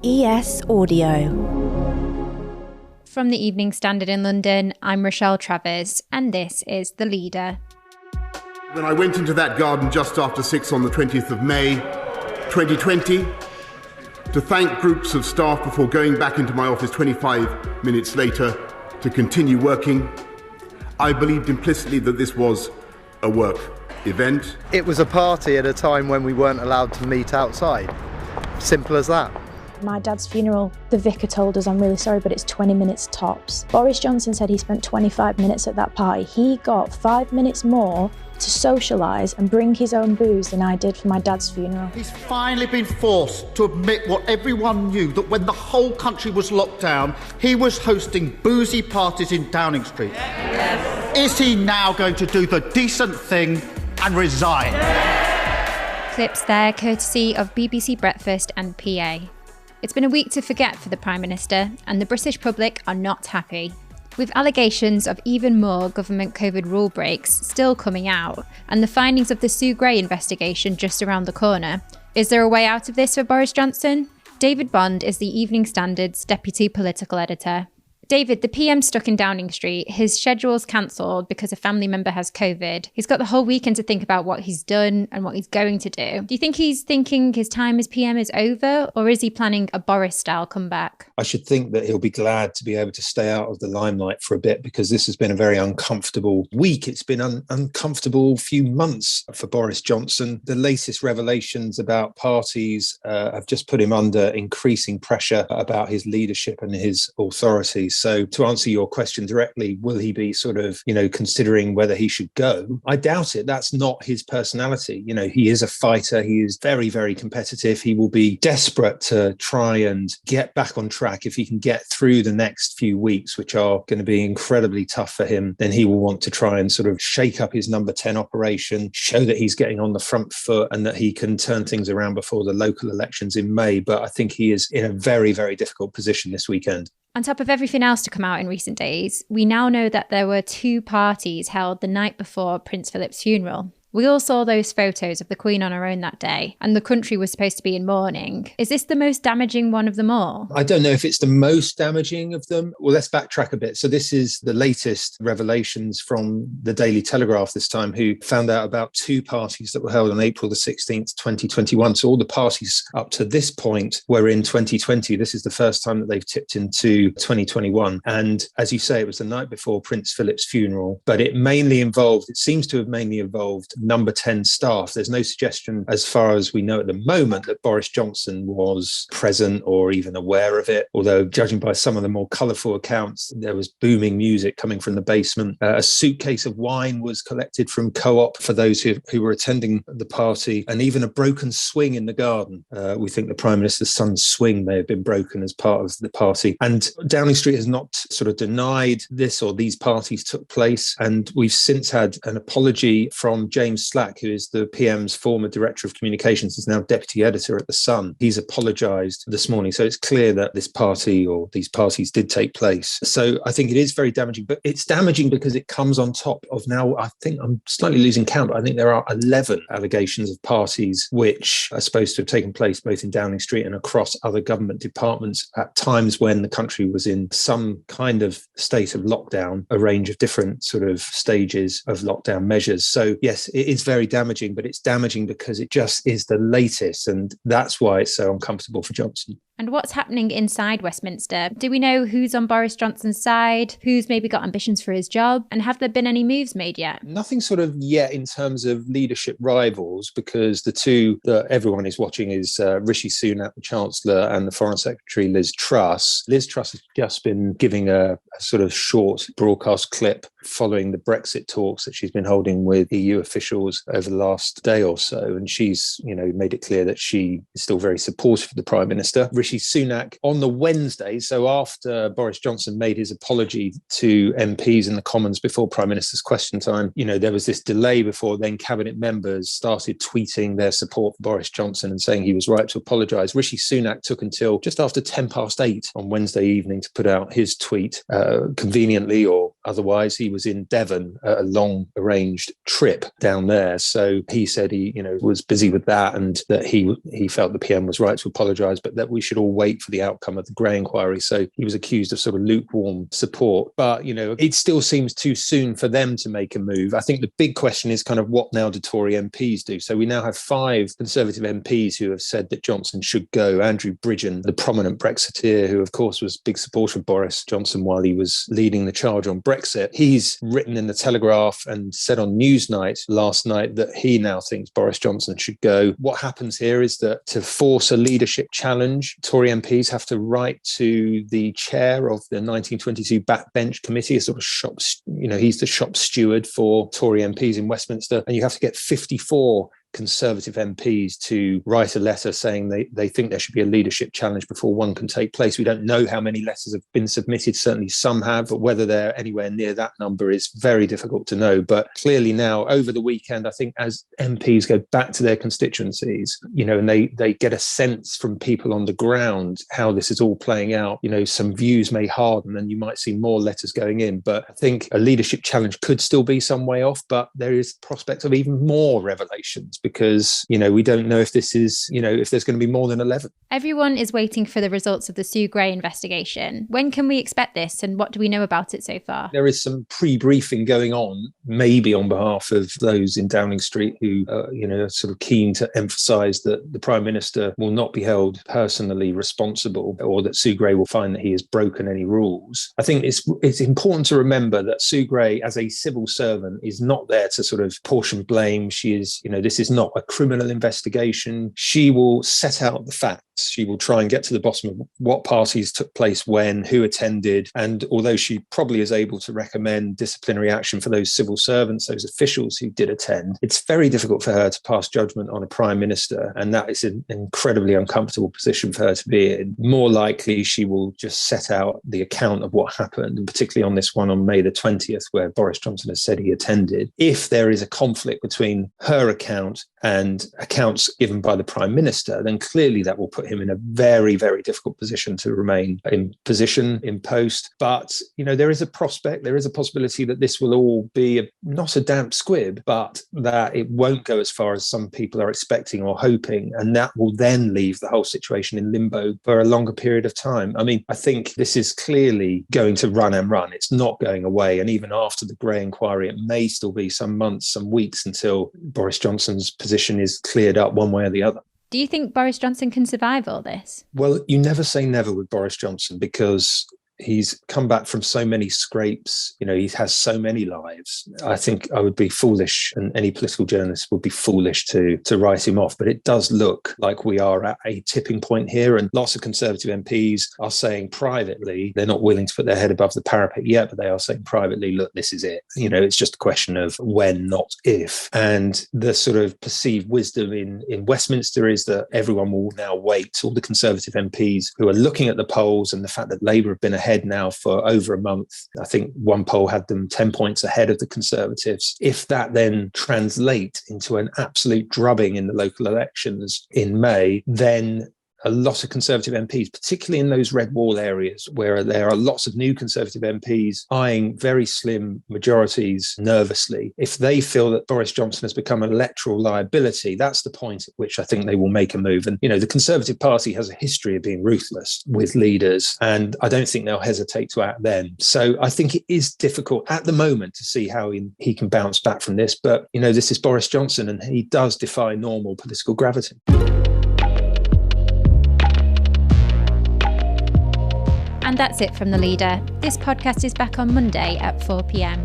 ES Audio. From the Evening Standard in London, I'm Rochelle Travers, and this is The Leader. When I went into that garden just after 6 on the 20th of May, 2020, to thank groups of staff before going back into my office 25 minutes later to continue working, I believed implicitly that this was a work event. It was a party at a time when we weren't allowed to meet outside. Simple as that. My dad's funeral, the vicar told us, I'm really sorry, but it's 20 minutes tops. Boris Johnson said he spent 25 minutes at that party. He got 5 minutes more to socialise and bring his own booze than I did for my dad's funeral. He's finally been forced to admit what everyone knew, that when the whole country was locked down, he was hosting boozy parties in Downing Street. Yes. Is he now going to do the decent thing and resign? Clips there courtesy of BBC Breakfast and PA. It's been a week to forget for the Prime Minister, and the British public are not happy. With allegations of even more government COVID rule breaks still coming out, and the findings of the Sue Gray investigation just around the corner, is there a way out of this for Boris Johnson? David Bond is the Evening Standard's deputy political editor. David, the PM's stuck in Downing Street. His schedule's cancelled because a family member has COVID. He's got the whole weekend to think about what he's done and what he's going to do. Do you think he's thinking his time as PM is over, or is he planning a Boris-style comeback? I should think that he'll be glad to be able to stay out of the limelight for a bit, because this has been a very uncomfortable week. It's been an uncomfortable few months for Boris Johnson. The latest revelations about parties have just put him under increasing pressure about his leadership and his authority. So to answer your question directly, will he be sort of, considering whether he should go? I doubt it. That's not his personality. He is a fighter. He is very, very competitive. He will be desperate to try and get back on track. If he can get through the next few weeks, which are going to be incredibly tough for him, then he will want to try and sort of shake up his number 10 operation, show that he's getting on the front foot and that he can turn things around before the local elections in May. But I think he is in a very, very difficult position this weekend. On top of everything else to come out in recent days, we now know that there were 2 parties held the night before Prince Philip's funeral. We all saw those photos of the Queen on her own that day, and the country was supposed to be in mourning. Is this the most damaging one of them all? I don't know if it's the most damaging of them. Well, let's backtrack a bit. So this is the latest revelations from the Daily Telegraph this time, who found out about 2 parties that were held on April the 16th, 2021. So all the parties up to this point were in 2020. This is the first time that they've tipped into 2021. And as you say, it was the night before Prince Philip's funeral, but it seems to have mainly involved number 10 staff. There's no suggestion, as far as we know at the moment, that Boris Johnson was present or even aware of it. Although, judging by some of the more colourful accounts, there was booming music coming from the basement. A suitcase of wine was collected from Co-op for those who were attending the party, and even a broken swing in the garden. We think the Prime Minister's son's swing may have been broken as part of the party. And Downing Street has not sort of denied this or these parties took place. And we've since had an apology from James Slack, who is the PM's former Director of Communications, is now Deputy Editor at The Sun. He's apologised this morning. So it's clear that this party or these parties did take place. So I think it is very damaging, but it's damaging because it comes on top of now, I think I'm slightly losing count, but I think there are 11 allegations of parties which are supposed to have taken place both in Downing Street and across other government departments at times when the country was in some kind of state of lockdown, a range of different sort of stages of lockdown measures. So yes, it is very damaging, but it's damaging because it just is the latest, and that's why it's so uncomfortable for Johnson. And what's happening inside Westminster? Do we know who's on Boris Johnson's side, who's maybe got ambitions for his job, and have there been any moves made yet? Nothing sort of yet in terms of leadership rivals, because the 2 that everyone is watching is Rishi Sunak, the Chancellor, and the Foreign Secretary, Liz Truss. Liz Truss has just been giving a sort of short broadcast clip following the Brexit talks that she's been holding with EU officials over the last day or so. And she's, made it clear that she is still very supportive of the Prime Minister. Rishi Sunak on the Wednesday, so after Boris Johnson made his apology to MPs in the Commons before Prime Minister's question time, there was this delay before then cabinet members started tweeting their support for Boris Johnson and saying he was right to apologise. Rishi Sunak took until just after 8:10 on Wednesday evening to put out his tweet, conveniently or otherwise. He was in Devon, a long arranged trip down there. So he said he, was busy with that, and that he felt the PM was right to apologise, but that we should all wait for the outcome of the Gray inquiry. So he was accused of sort of lukewarm support. But, it still seems too soon for them to make a move. I think the big question is kind of what now do Tory MPs do? So we now have 5 Conservative MPs who have said that Johnson should go. Andrew Bridgen, the prominent Brexiteer, who of course was a big supporter of Boris Johnson while he was leading the charge on Brexit, he's written in the Telegraph and said on Newsnight last night that he now thinks Boris Johnson should go. What happens here is that to force a leadership challenge, Tory MPs have to write to the chair of the 1922 backbench committee, a sort of shop, he's the shop steward for Tory MPs in Westminster, and you have to get 54 Conservative MPs to write a letter saying they think there should be a leadership challenge before one can take place. We don't know how many letters have been submitted. Certainly some have, but whether they're anywhere near that number is very difficult to know. But clearly now, over the weekend, I think as MPs go back to their constituencies, and they get a sense from people on the ground how this is all playing out, some views may harden and you might see more letters going in. But I think a leadership challenge could still be some way off, but there is prospect of even more revelations, because, we don't know if this is, if there's going to be more than 11. Everyone is waiting for the results of the Sue Gray investigation. When can we expect this, and what do we know about it so far? There is some pre-briefing going on, maybe on behalf of those in Downing Street who are sort of keen to emphasise that the Prime Minister will not be held personally responsible, or that Sue Gray will find that he has broken any rules. I think it's important to remember that Sue Gray, as a civil servant, is not there to sort of portion blame. She is, this is not a criminal investigation. She will set out the facts. She will try and get to the bottom of what parties took place when, who attended. And although she probably is able to recommend disciplinary action for those civil servants, those officials who did attend, it's very difficult for her to pass judgment on a Prime Minister. And that is an incredibly uncomfortable position for her to be in. More likely, she will just set out the account of what happened, and particularly on this one on May the 20th, where Boris Johnson has said he attended. If there is a conflict between her account and accounts given by the Prime Minister, then clearly that will put him in a very, very difficult position to remain in post. But, there is a prospect, there is a possibility that this will all be not a damp squib, but that it won't go as far as some people are expecting or hoping. And that will then leave the whole situation in limbo for a longer period of time. I mean, I think this is clearly going to run and run. It's not going away. And even after the Gray inquiry, it may still be some months, some weeks until Boris Johnson's position is cleared up one way or the other. Do you think Boris Johnson can survive all this? Well, you never say never with Boris Johnson, because he's come back from so many scrapes. He has so many lives. I think I would be foolish, and any political journalist would be foolish to write him off. But it does look like we are at a tipping point here. And lots of Conservative MPs are saying privately, they're not willing to put their head above the parapet yet, but they are saying privately, look, this is it. It's just a question of when, not if. And the sort of perceived wisdom in Westminster is that everyone will now wait. All the Conservative MPs who are looking at the polls and the fact that Labour have been ahead now for over a month. I think one poll had them 10 points ahead of the Conservatives. If that then translates into an absolute drubbing in the local elections in May, then a lot of Conservative MPs, particularly in those red wall areas where there are lots of new Conservative MPs eyeing very slim majorities nervously, if they feel that Boris Johnson has become an electoral liability, that's the point at which I think they will make a move. And, the Conservative Party has a history of being ruthless with leaders, and I don't think they'll hesitate to act then. So I think it is difficult at the moment to see how he can bounce back from this. But, this is Boris Johnson, and he does defy normal political gravity. And that's it from The Leader. This podcast is back on Monday at 4 p.m.